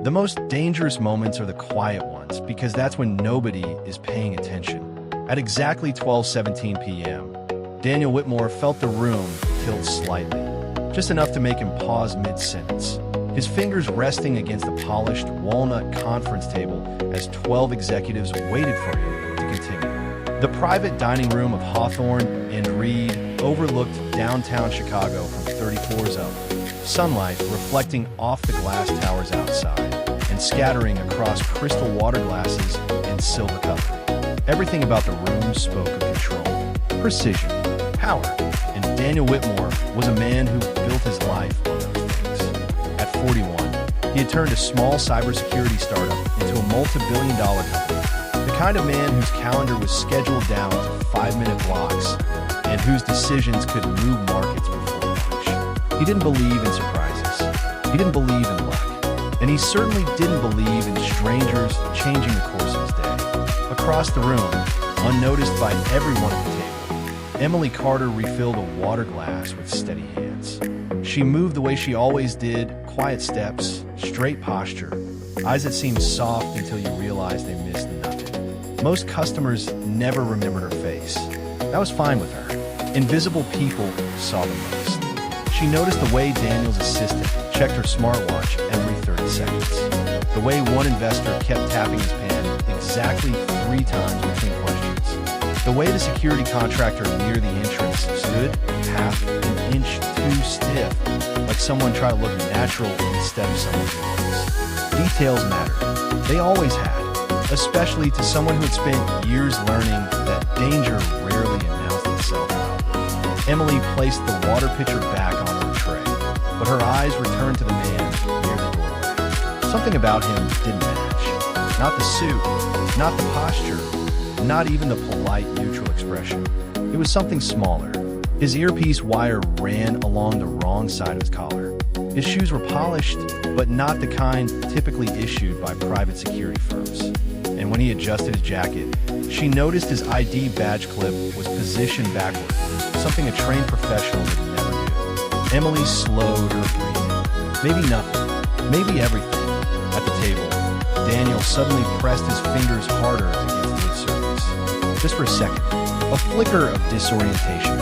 The most dangerous moments are the quiet ones because that's when nobody is paying attention. At exactly 12:17 p.m., Daniel Whitmore felt the room tilt slightly, just enough to make him pause mid-sentence, his fingers resting against the polished walnut conference table as 12 executives waited for him to continue. The private dining room of Hawthorne and Reed overlooked downtown Chicago from 30 floors up, sunlight reflecting off the glass towers outside and scattering across crystal water glasses and silver cutlery. Everything about the room spoke of control, precision, power, and Daniel Whitmore was a man who built his life on those things. At 41, he had turned a small cybersecurity startup into a multi-billion-dollar company, the kind of man whose calendar was scheduled down to 5-minute blocks and whose decisions could move markets before lunch. He didn't believe in surprises. He didn't believe in luck. And he certainly didn't believe in strangers changing the course of his day. Across the room, unnoticed by everyone at the table, Emily Carter refilled a water glass with steady hands. She moved the way she always did, quiet steps, straight posture, eyes that seemed soft until you realized they missed nothing. Most customers never remembered her face. That was fine with her. Invisible people saw the most. She noticed the way Daniel's assistant checked her smartwatch every 30 seconds. The way one investor kept tapping his pen exactly 3 times between questions. The way the security contractor near the entrance stood half an inch too stiff, like someone tried to look natural instead of someone's voice. Details matter. They always had, especially to someone who had spent years learning that danger rarely announced itself loudly. Emily placed the water pitcher back on her tray, but her eyes returned to the man near the doorway. Something about him didn't match. Not the suit, not the posture, not even the polite, neutral expression. It was something smaller. His earpiece wire ran along the wrong side of his collar. His shoes were polished, but not the kind typically issued by private security firms. And when he adjusted his jacket, she noticed his ID badge clip was positioned backward, something a trained professional would never do. Emily slowed her breathing. Maybe nothing, maybe everything. At the table, Daniel suddenly pressed his fingers harder against the surface. Just for a second, a flicker of disorientation,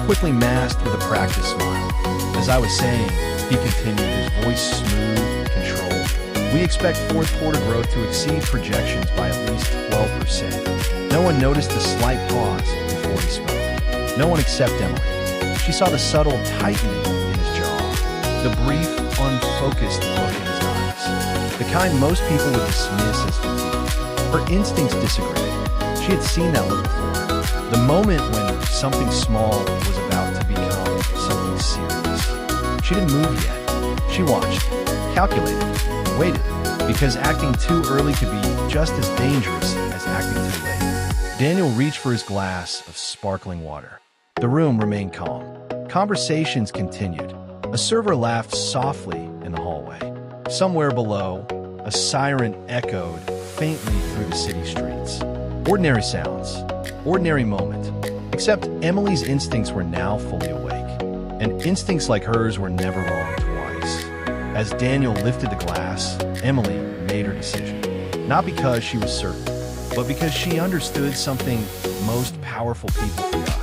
quickly masked with a practiced smile. As I was saying, he continued, his voice smooth, controlled. We expect fourth quarter growth to exceed projections by at least 12%. No one noticed the slight pause before he spoke. No one except Emily. She saw the subtle tightening in his jaw, the brief, unfocused look in his eyes, the kind most people would dismiss as fatigue. Her instincts disagreed. She had seen that look before. The moment when something small was about to become something serious. She didn't move yet. She watched, calculated, waited, because acting too early could be just as dangerous as acting too late. Daniel reached for his glass of sparkling water. The room remained calm. Conversations continued. A server laughed softly in the hallway. Somewhere below, a siren echoed faintly through the city streets. Ordinary sounds, ordinary moment. Except Emily's instincts were now fully awake. And instincts like hers were never wrong twice. As Daniel lifted the glass, Emily made her decision. Not because she was certain, but because she understood something most powerful people forgot.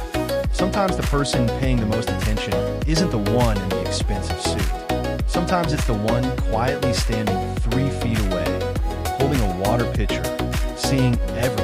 Sometimes the person paying the most attention isn't the one in the expensive suit. Sometimes it's the one quietly standing 3 feet away, holding a water pitcher, seeing everything.